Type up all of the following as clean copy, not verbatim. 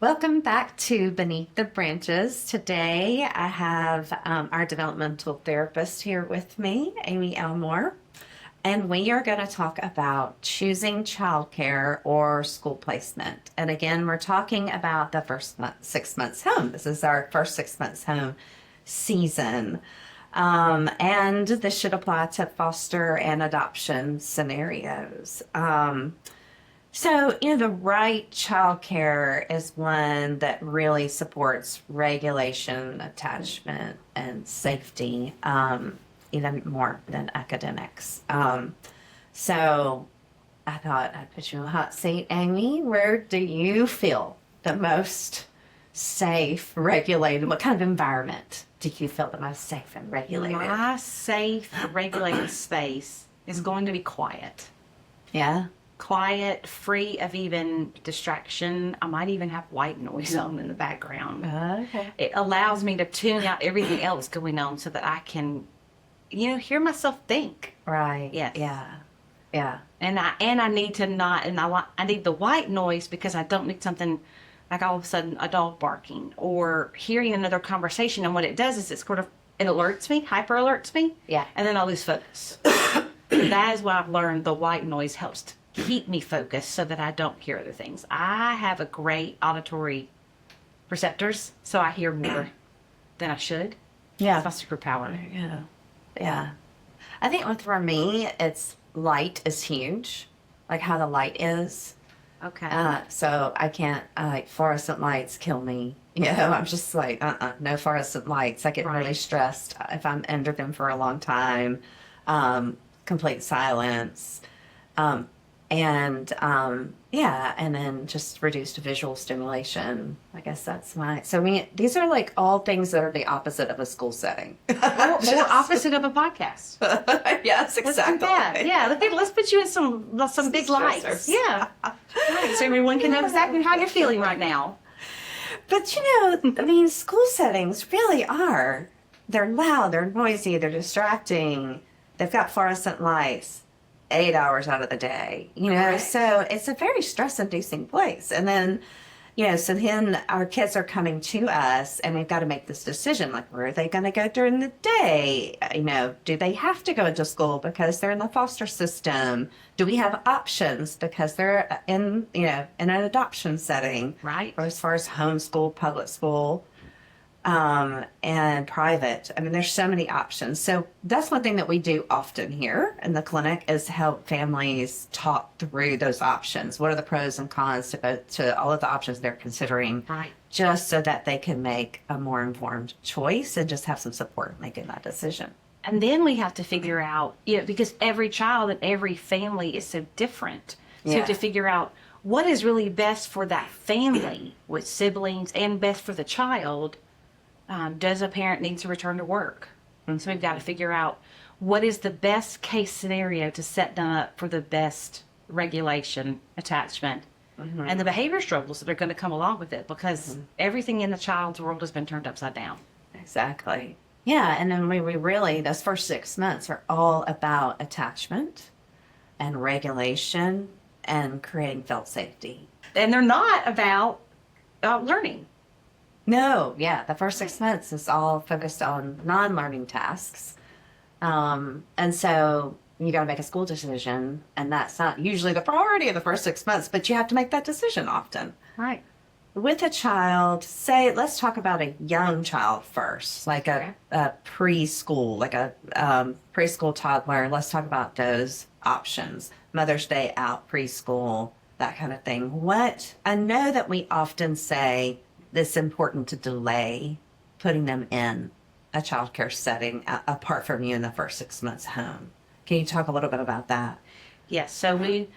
Welcome back to Beneath the Branches. Today I have our developmental therapist here with me, Amy Elmore, and we are going to talk about choosing childcare or school placement. And again, we're talking about the first 6 months home. This is our first 6 months home season. And this should apply to foster and adoption scenarios. The right childcare is one that really supports regulation, attachment, and safety, even more than academics. So I thought I'd put you in the hot seat, Amy. Where do you feel the most safe, regulated? What kind of environment do you feel the most safe and regulated? My safe, regulated space is going to be quiet. Yeah. Quiet, free of even distraction. I might even have white noise on in the background. Okay. It allows me to tune out everything else going on so that I can, hear myself think. Right. Yes. Yeah. Yeah. And I need to not, I need the white noise because I don't need something like all of a sudden a dog barking or hearing another conversation. And what it does is it alerts me, hyper alerts me. Yeah. And then I lose focus. That is why I've learned the white noise helps keep me focused so that I don't hear other things. I have a great auditory receptors, so I hear more than I should. Yeah. It's my superpower. Yeah. Yeah. I think for me, it's light is huge, like how the light is. Okay. So I can't, like, fluorescent lights kill me. I'm just like, no fluorescent lights. I get really Right. stressed if I'm under them for a long time. Complete silence. And then just reduced visual stimulation. I guess that's these are like all things that are the opposite of a school setting. Or opposite of a podcast. Yes, Let's do that. Yeah, let's put you in some big lights. stressors. Yeah. Right, so everyone can know exactly how you're feeling right now. But school settings really are. They're loud, they're noisy, they're distracting. They've got fluorescent lights 8 hours out of the day, Correct. So it's a very stress-inducing place. And then, so then our kids are coming to us and we've got to make this decision, like, where are they going to go during the day? Do they have to go into school because they're in the foster system? Do we have options because they're in an adoption setting? Right. Or as far as homeschool, public school, and private. There's so many options. So that's one thing that we do often here in the clinic is help families talk through those options. What are the pros and cons to all of the options they're considering? Right. Just so that they can make a more informed choice and just have some support making that decision. And then we have to figure out, because every child and every family is so different. So Yeah. to figure out what is really best for that family with siblings and best for the child. Does a parent need to return to work? And so we've got to figure out what is the best case scenario to set them up for the best regulation, attachment, and the behavior struggles that are going to come along with it because everything in the child's world has been turned upside down. Exactly. Yeah, and then we really, those first 6 months are all about attachment and regulation and creating felt safety. And they're not about learning. No, yeah, the first 6 months is all focused on non-learning tasks. And so you got to make a school decision, and that's not usually the priority of the first 6 months, but you have to make that decision often. Right. With a child, let's talk about a young child first, like a preschool, like a preschool toddler. Let's talk about those options. Mother's Day out, preschool, that kind of thing. I know that we often say it's important to delay putting them in a childcare setting apart from you in the first 6 months home. Can you talk a little bit about that? Yes. So we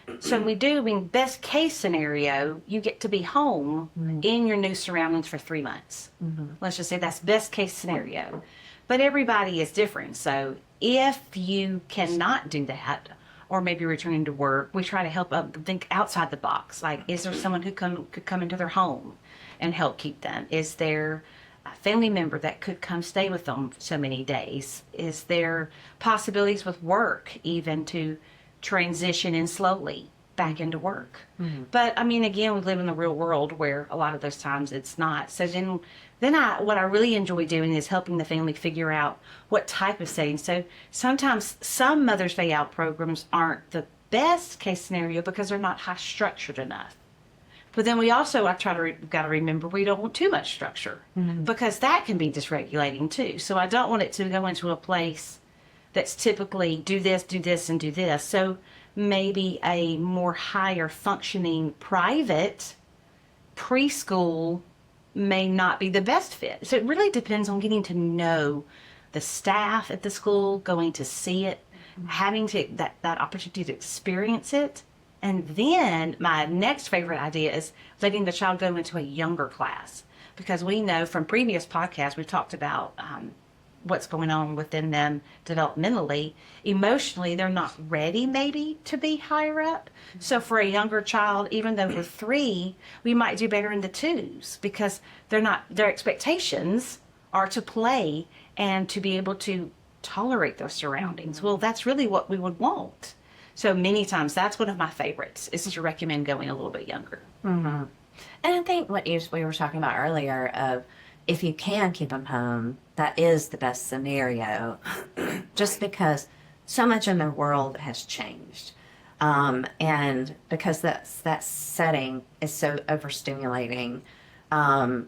do, best case scenario, you get to be home in your new surroundings for 3 months. Let's just say that's best case scenario. But everybody is different. So if you cannot do that, or maybe returning to work, we try to help them think outside the box. Like, is there someone who could come into their home and help keep them? Is there a family member that could come stay with them so many days? Is there possibilities with work even to transition in slowly? back into work. But I mean, again, we live in the real world where a lot of those times it's not. So what I really enjoy doing is helping the family figure out what type of setting. So sometimes some Mother's Day Out programs aren't the best case scenario because they're not high structured enough. But then we also, got to remember, we don't want too much structure because that can be dysregulating too. So I don't want it to go into a place that's typically do this, and do this. So maybe a more higher functioning private preschool may not be the best fit. So it really depends on getting to know the staff at the school, going to see it, having that opportunity to experience it. And then my next favorite idea is letting the child go into a younger class, because we know from previous podcasts we've talked about what's going on within them developmentally. Emotionally, they're not ready maybe to be higher up. So for a younger child, even though we're 3, we might do better in the 2s because their expectations are to play and to be able to tolerate those surroundings. Well, that's really what we would want. So many times that's one of my favorites, is to recommend going a little bit younger. And I think what we were talking about earlier of, if you can keep them home, that is the best scenario, just because so much in the world has changed. And because that setting is so overstimulating,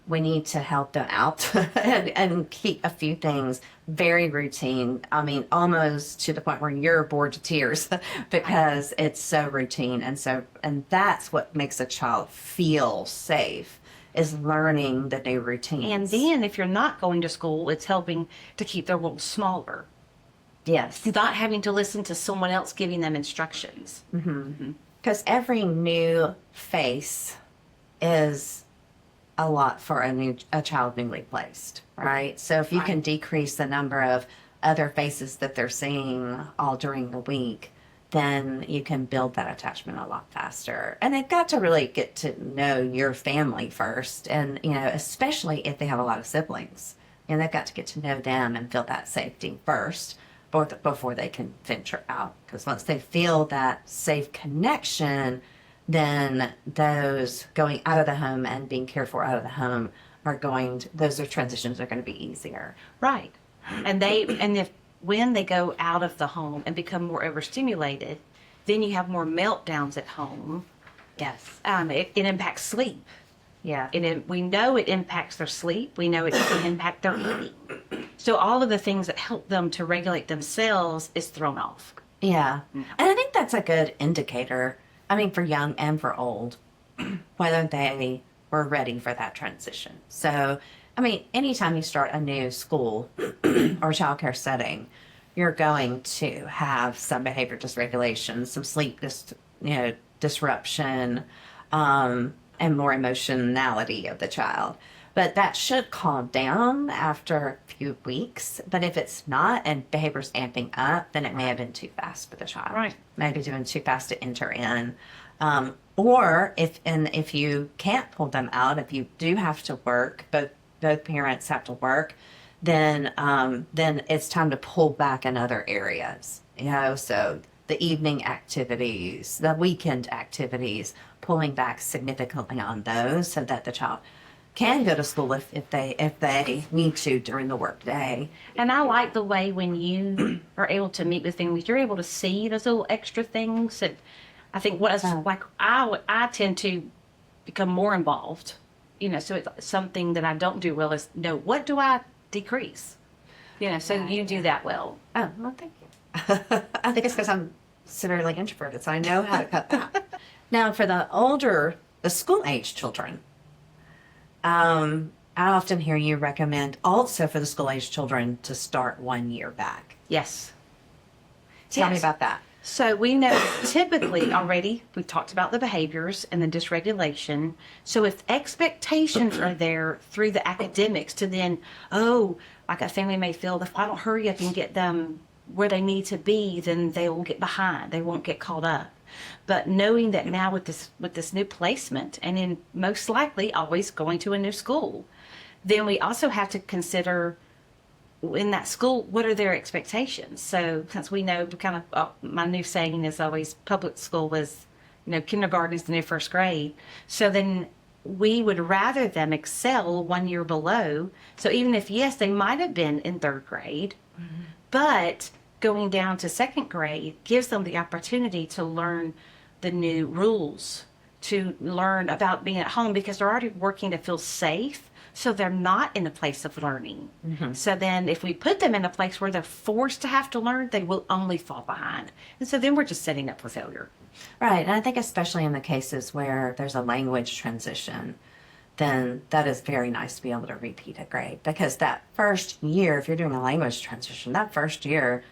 we need to help them out and keep a few things very routine. I mean, almost to the point where you're bored to tears because it's so routine. And that's what makes a child feel safe, is learning the new routines. And then if you're not going to school, it's helping to keep their world smaller. Yes. Not having to listen to someone else giving them instructions. Because every new face is a lot for a child newly placed, right? So if you can decrease the number of other faces that they're seeing all during the week, then you can build that attachment a lot faster. And they've got to really get to know your family first. And, especially if they have a lot of siblings, they've got to get to know them and feel that safety first before they can venture out. Because once they feel that safe connection, then those going out of the home and being cared for out of the home those transitions are going to be easier. Right. When they go out of the home and become more overstimulated, then you have more meltdowns at home. Yes. It impacts sleep. Yeah. We know it impacts their sleep. We know it can impact their eating. So all of the things that help them to regulate themselves is thrown off. Yeah. And I think that's a good indicator, for young and for old, whether they were ready for that transition. So, anytime you start a new school or childcare setting, you're going to have some behavior dysregulation, some sleep disruption, and more emotionality of the child. But that should calm down after a few weeks. But if it's not and behavior's amping up, then it may have been too fast for the child. Right. Maybe doing too fast to enter in. Or if you can't pull them out, if you do have to work, both parents have to work, then it's time to pull back in other areas. So the evening activities, the weekend activities, pulling back significantly on those so that the child can go to school if they need to during the workday. And I like the way when you are able to meet with families, you're able to see those little extra things. And I think I tend to become more involved. So it's something that I don't do well is know, what do I decrease? So you do that well. Oh, well, thank you. I think it's because I'm severely introverted, so I know how to cut that. Now, for the school-age children, I often hear you recommend also for the school-age children to start 1 year back. Yes. Tell me about that. So we know typically already, we've talked about the behaviors and the dysregulation. So if expectations are there through the academics to then, like a family may feel, if I don't hurry up and get them where they need to be, then they will get behind. They won't get caught up. But knowing that now with this new placement, and in most likely always going to a new school, then we also have to consider in that school, what are their expectations? So since we know my new saying is always public school is kindergarten is the new first grade. So then we would rather them excel 1 year below. So even if, yes, they might have been in third grade, but going down to second grade gives them the opportunity to learn the new rules, to learn about being at home, because they're already working to feel safe. So they're not in a place of learning. So then if we put them in a place where they're forced to have to learn, they will only fall behind. And so then we're just setting up for failure. Right. And I think especially in the cases where there's a language transition, then that is very nice to be able to repeat a grade, because that first year, if you're doing a language transition, that first year,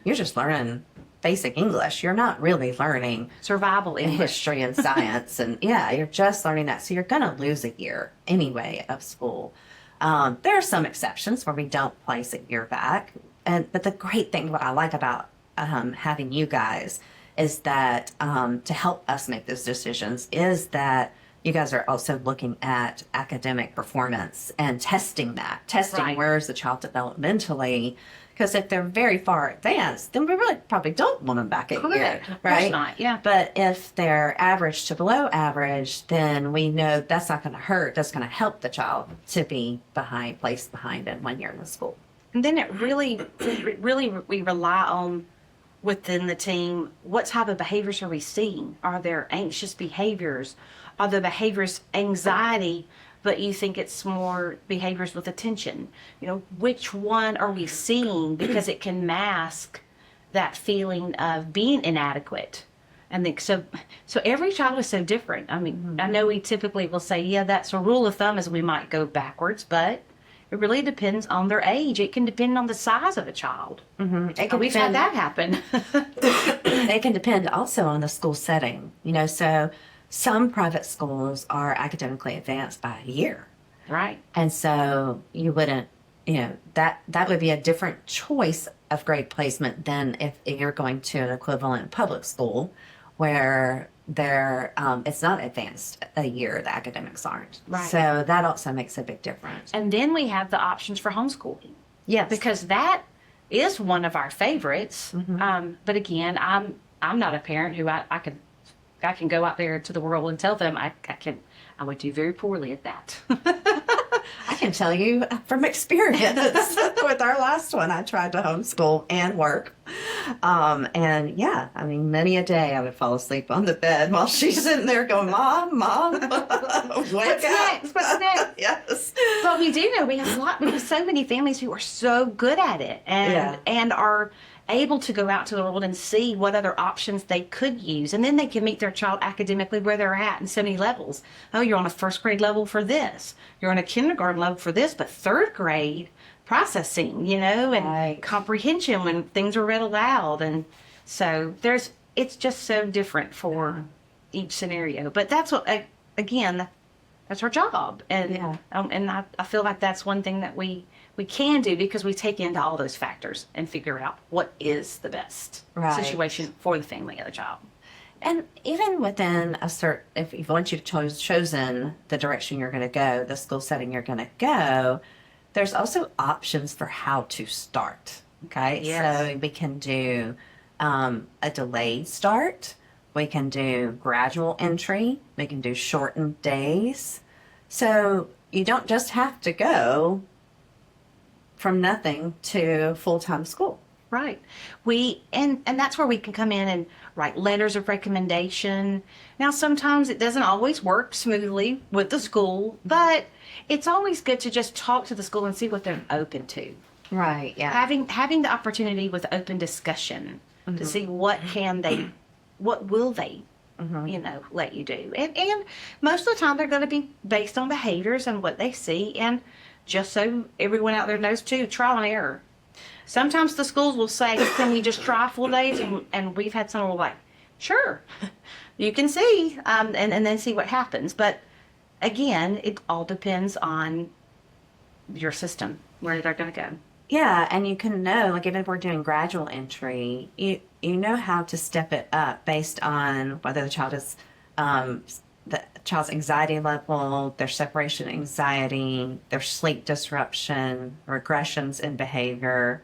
you're just learning basic English. You're not really learning Survival English. history and science. And yeah, you're just learning that. So you're going to lose a year anyway of school. There are some exceptions where we don't place a year back. But the great thing, what I like about having you guys is that to help us make those decisions is that you guys are also looking at academic performance and testing Right. where is the child developmentally. Because if they're very far advanced, then we really probably don't want them back at year, Correct. Of course right? not, yeah. But if they're average to below average, then we know that's not going to hurt. That's going to help the child to be placed behind in 1 year in the school. And then it really, we rely on within the team, what type of behaviors are we seeing? Are there anxious behaviors? Are the behaviors anxiety, but you think it's more behaviors with attention? Which one are we seeing? Because it can mask that feeling of being inadequate. And so every child is so different. I mean, I know we typically will say, yeah, that's a rule of thumb, is we might go backwards, but it really depends on their age. It can depend on the size of a child. We've had that happen. It can depend also on the school setting. So some private schools are academically advanced by a year. Right. And so you wouldn't, that would be a different choice of grade placement than if you're going to an equivalent public school where it's not advanced a year, the academics aren't. Right. So that also makes a big difference. And then we have the options for homeschooling. Yes. Because that is one of our favorites. But again, I'm not a parent who I can go out there to the world and tell them I would do very poorly at that. I can tell you from experience with our last one, I tried to homeschool and work. And yeah, I mean, many a day I would fall asleep on the bed while she's sitting there going, Mom, wake What's up. next? What's next? Yes. But we do know we have so many families who are so good at it and are able to go out to the world and see what other options they could use. And then they can meet their child academically where they're at in so many levels. Oh, you're on a first grade level for this. You're on a kindergarten level for this, but third grade processing, and Right. comprehension when things are read aloud. And so it's just so different for each scenario. But that's what, again, that's our job. And, Yeah. and I feel like that's one thing that we can do, because we take into all those factors and figure out what is the best Right. situation for the family of the child. And even within if once you've chosen the direction you're going to go, the school setting you're going to go, there's also options for how to start. Okay. Yes. So we can do a delayed start. We can do gradual entry. We can do shortened days. So you don't just have to go from nothing to full-time school. Right. And that's where we can come in and write letters of recommendation. Now, sometimes it doesn't always work smoothly with the school, but it's always good to just talk to the school and see what they're open to. Right. Yeah. Having the opportunity with open discussion to see what will they let you do. And most of the time they're going to be based on behaviors and what they see. And just so everyone out there knows too, trial and error. Sometimes the schools will say, can we just try full days? And we've had someone like, sure, you can see, and then see what happens. But again, it all depends on your system, where they're going to go. Yeah, and you can know, like even if we're doing gradual entry, you know how to step it up based on whether the child is the child's anxiety level, their separation anxiety, their sleep disruption, regressions in behavior,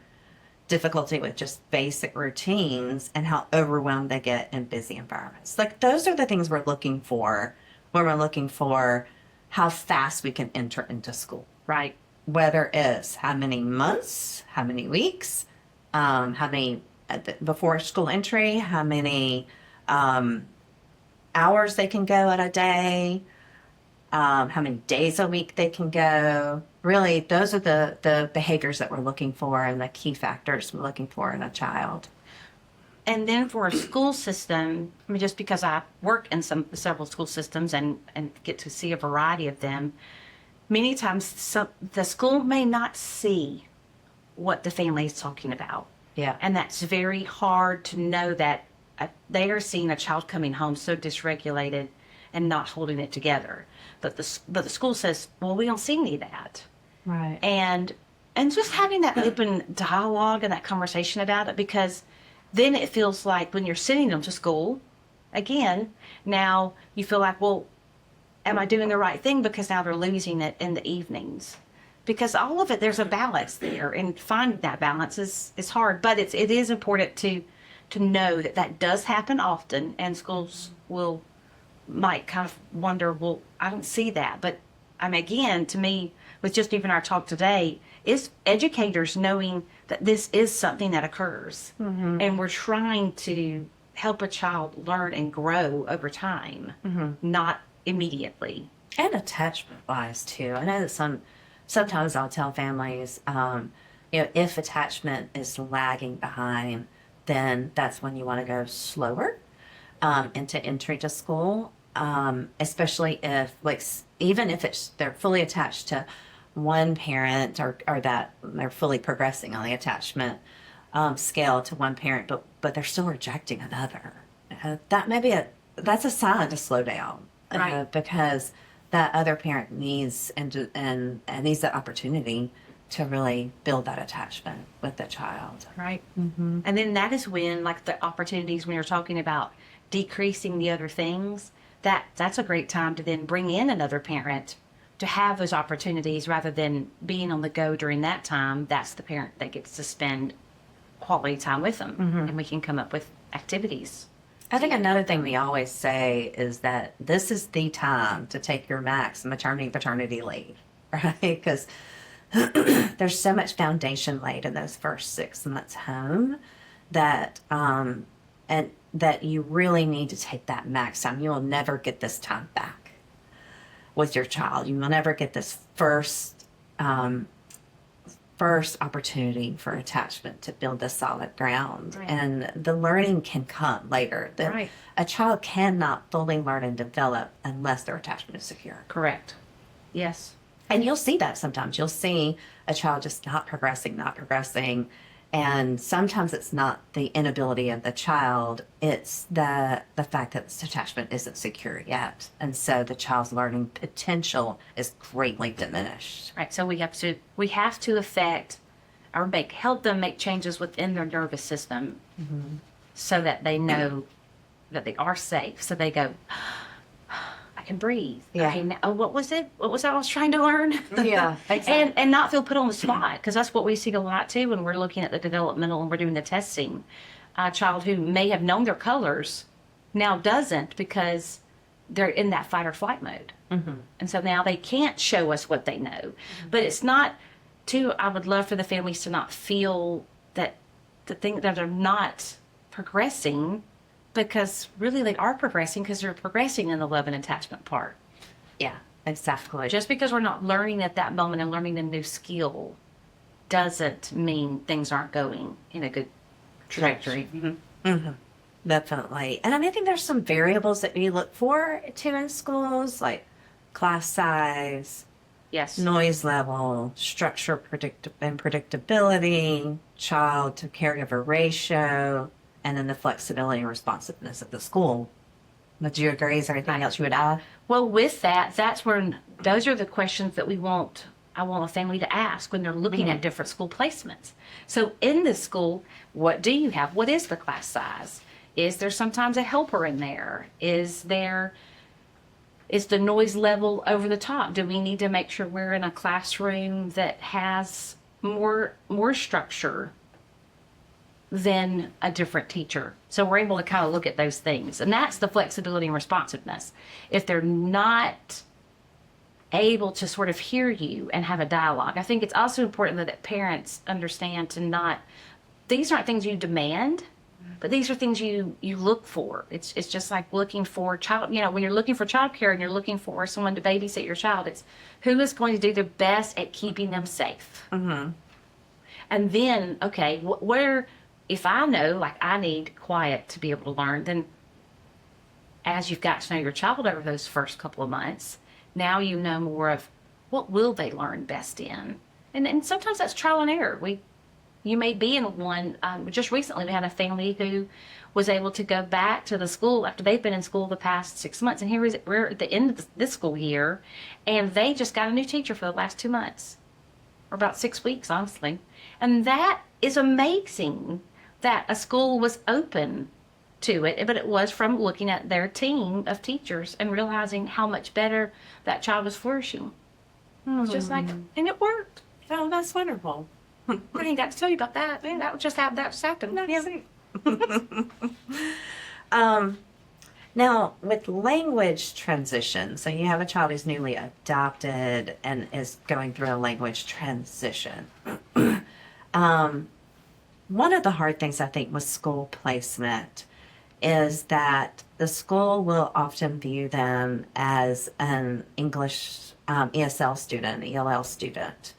difficulty with just basic routines, and how overwhelmed they get in busy environments. Like, those are the things we're looking for when we're looking for how fast we can enter into school. Right. Whether it's how many months, how many weeks, how many before school entry, how many hours they can go in a day, how many days a week they can go. Really, those are the behaviors that we're looking for and the key factors we're looking for in a child. And then for a school system, I mean, just because I work in several school systems and get to see a variety of them, many times the school may not see what the family is talking about. Yeah. And that's very hard to know that they are seeing a child coming home so dysregulated and not holding it together. But the school says, well, we don't see any of that. Right. And just having that open dialogue and that conversation about it, because then it feels like when you're sending them to school, again, now you feel like, well, am I doing the right thing? Because now they're losing it in the evenings. Because all of it, there's a balance there, and finding that balance is hard. But it is important to know that does happen often, and schools might kind of wonder, well, I don't see that. But again, to me, with just even our talk today, is educators knowing that this is something that occurs, and we're trying to help a child learn and grow over time, not immediately. And attachment wise too. I know that sometimes I'll tell families, if attachment is lagging behind, then that's when you want to go slower into entry to school. Especially if, even if they're fully attached to one parent, or that they're fully progressing on the attachment scale to one parent, but they're still rejecting another. That's a sign to slow down, Right. because that other parent needs and needs that opportunity to really build that attachment with the child. Right. And then that is when, like, the opportunities when you're talking about decreasing the other things, that's a great time to then bring in another parent to have those opportunities, rather than being on the go during that time. That's the parent that gets to spend quality time with them, and we can come up with activities. I think another thing we always say is that this is the time to take your max maternity paternity leave, right? Because there's so much foundation laid in those first 6 months home that and that you really need to take that max time. You will never get this time back with your child. You will never get this first opportunity for attachment to build the solid ground. Right. And the learning can come later. Right. A child cannot fully learn and develop unless their attachment is secure. Correct. Yes. And you'll see that sometimes. You'll see a child just not progressing. And sometimes it's not the inability of the child, it's the fact that this attachment isn't secure yet. And so the child's learning potential is greatly diminished. Right. So we have to affect or help them make changes within their nervous system, so that they know that they are safe. So they go, I can breathe. Yeah. Okay, now, what was it? What was I was trying to learn? Yeah, exactly. And not feel put on the spot, because that's what we see a lot too when we're looking at the developmental and we're doing the testing. A child who may have known their colors now doesn't, because they're in that fight or flight mode. And so now they can't show us what they know. But it's not I would love for the families to not feel that they're not progressing, because really they are progressing, because they're progressing in the love and attachment part. Yeah, exactly. Just because we're not learning at that moment and learning a new skill doesn't mean things aren't going in a good trajectory. Definitely. And I think there's some variables that we look for too in schools, like class size, Yes. noise level, structure and predictability, child to caregiver ratio, and then the flexibility and responsiveness of the school. Would you agree? Is there anything else you would add? Well, with that, those are the questions that I want a family to ask when they're looking at different school placements. So in this school, what do you have? What is the class size? Is there sometimes a helper in there? Is the noise level over the top? Do we need to make sure we're in a classroom that has more structure than a different teacher. So we're able to kind of look at those things. And that's the flexibility and responsiveness. If they're not able to sort of hear you and have a dialogue, I think it's also important that parents understand to not, these aren't things you demand, but these are things you look for. It's just like looking for child, you know, when you're looking for childcare and you're looking for someone to babysit your child, it's who is going to do the best at keeping them safe. Mm-hmm. And then, okay, where, if I know, like, I need quiet to be able to learn, then as you've got to know your child over those first couple of months, now you know more of what will they learn best in. And sometimes that's trial and error. You may be in one, just recently we had a family who was able to go back to the school after they've been in school the past 6 months. And we're at the end of this school year, and they just got a new teacher for the last 2 months, or about 6 weeks, honestly. And that is amazing that a school was open to it, but it was from looking at their team of teachers and realizing how much better that child was flourishing. It's just like, and it worked. Oh, that's wonderful. I ain't got to tell you about that. Man, that just happened. Now, with language transition, so you have a child who's newly adopted and is going through a language transition. One of the hard things I think with school placement is that the school will often view them as an English ESL student, ELL student,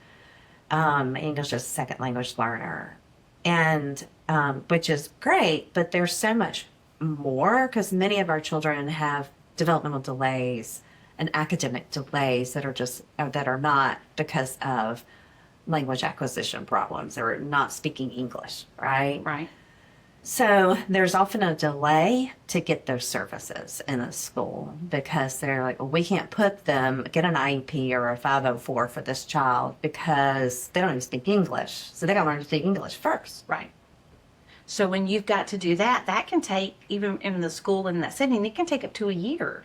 English as a second language learner, and which is great, but there's so much more because many of our children have developmental delays and academic delays that are not because of language acquisition problems or not speaking English, right? Right. So there's often a delay to get those services in a school because they're like, well, we can't get an IEP or a 504 for this child because they don't even speak English. So they got to learn to speak English first. Right. So when you've got to do that, that can take, even in the school in that setting, it can take up to a year.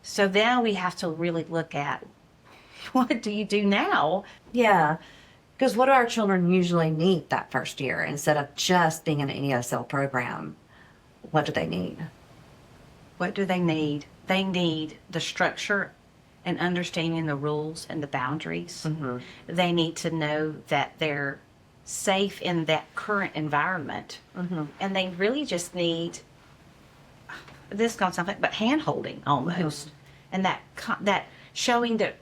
So now we have to really look at, what do you do now? Yeah. Because what do our children usually need that first year instead of just being in an ESL program? What do they need? What do they need? They need the structure and understanding the rules and the boundaries. Mm-hmm. They need to know that they're safe in that current environment. Mm-hmm. And they really just need, this is going to sound like, but hand-holding almost. And that showing that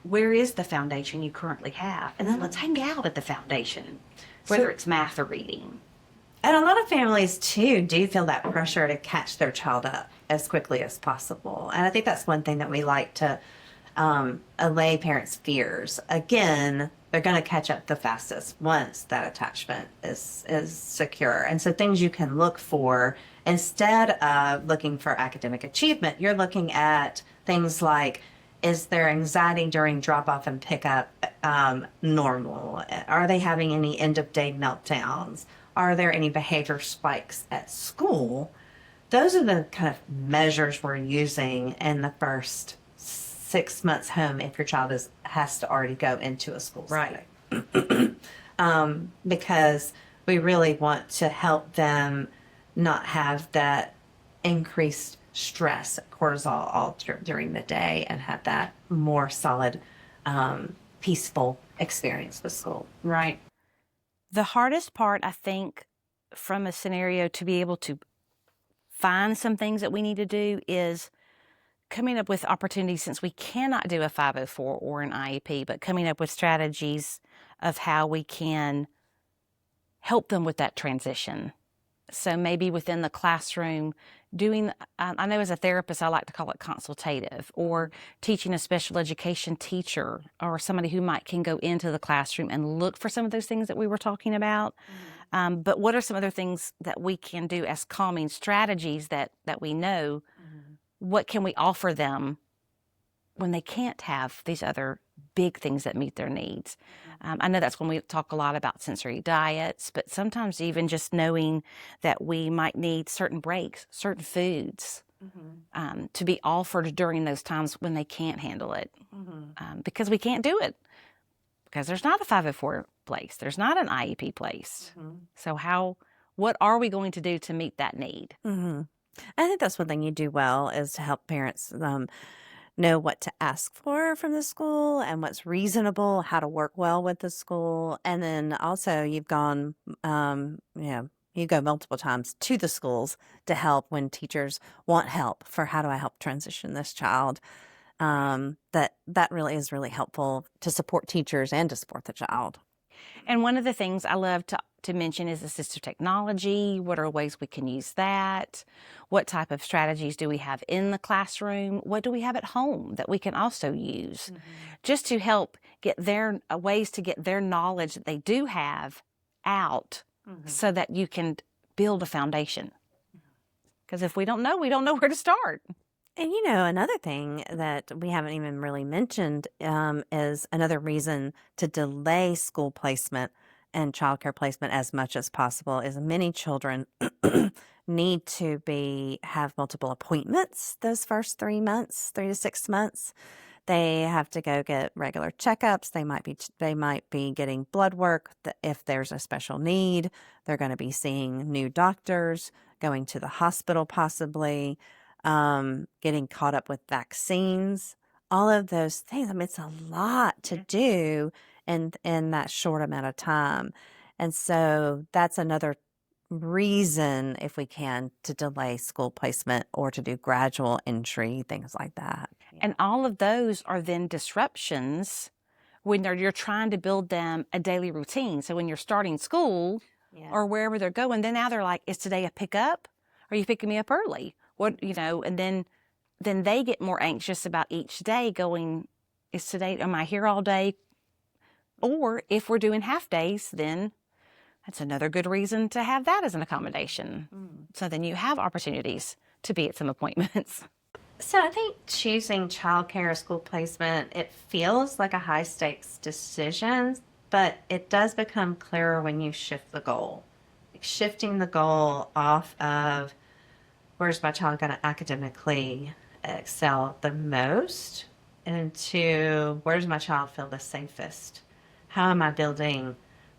where is the foundation you currently have? And then let's hang out at the foundation, whether it's math or reading. And a lot of families, too, do feel that pressure to catch their child up as quickly as possible. And I think that's one thing that we like to allay parents' fears. Again, they're going to catch up the fastest once that attachment is secure. And so things you can look for, instead of looking for academic achievement, you're looking at things like, is their anxiety during drop-off and pickup normal? Are they having any end-of-day meltdowns? Are there any behavior spikes at school? Those are the kind of measures we're using in the first 6 months home if your child has to already go into a school setting. Because we really want to help them not have that increased stress, cortisol all during the day, and have that more solid, peaceful experience with school. Right. The hardest part, I think, from a scenario to be able to find some things that we need to do is coming up with opportunities, since we cannot do a 504 or an IEP, but coming up with strategies of how we can help them with that transition. So maybe within the classroom, doing, I know as a therapist, I like to call it consultative, or teaching a special education teacher or somebody who can go into the classroom and look for some of those things that we were talking about. Mm-hmm. But what are some other things that we can do as calming strategies that we know? Mm-hmm. What can we offer them when they can't have these other big things that meet their needs? I know that's when we talk a lot about sensory diets, but sometimes even just knowing that we might need certain breaks, certain foods to be offered during those times when they can't handle it, because we can't do it, because there's not a 504 placed. There's not an IEP placed. So what are we going to do to meet that need? I think that's one thing you do well is to help parents know what to ask for from the school and what's reasonable, how to work well with the school. And then also you've gone, you go multiple times to the schools to help when teachers want help for how do I help transition this child. That really is really helpful to support teachers and to support the child. And one of the things I love to mention is assistive technology. What are ways we can use that? What type of strategies do we have in the classroom? What do we have at home that we can also use just to help get their ways to get their knowledge that they do have out so that you can build a foundation. Because if we don't know where to start. And another thing that we haven't even really mentioned is another reason to delay school placement and childcare placement as much as possible is many children need to have multiple appointments those first 3 months, 3 to 6 months. They have to go get regular checkups. They might be getting blood work. If there's a special need, they're going to be seeing new doctors, going to the hospital possibly, getting caught up with vaccines, all of those things. I mean, it's a lot to do in that short amount of time. And so that's another reason, if we can, to delay school placement or to do gradual entry, things like that. And all of those are then disruptions when you're trying to build them a daily routine. So when you're starting school or wherever they're going, then now they're like, is today a pickup? Are you picking me up early? And then they get more anxious about each day going, am I here all day? Or if we're doing half days, then that's another good reason to have that as an accommodation. So then you have opportunities to be at some appointments. So I think choosing childcare or school placement, it feels like a high stakes decision, but it does become clearer when you shift the goal. Like shifting the goal off of where's my child going to academically excel the most into where's my child feel the safest? How am I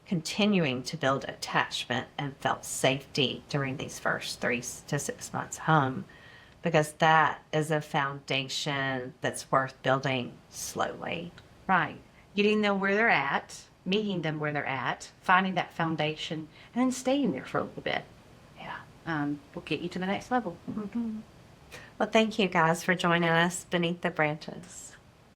continuing to build attachment and felt safety during these first 3 to 6 months home? Because that is a foundation that's worth building slowly. Right. Getting them where they're at, meeting them where they're at, finding that foundation, and then staying there for a little bit. Will get you to the next level. Well, thank you guys for joining us beneath the branches.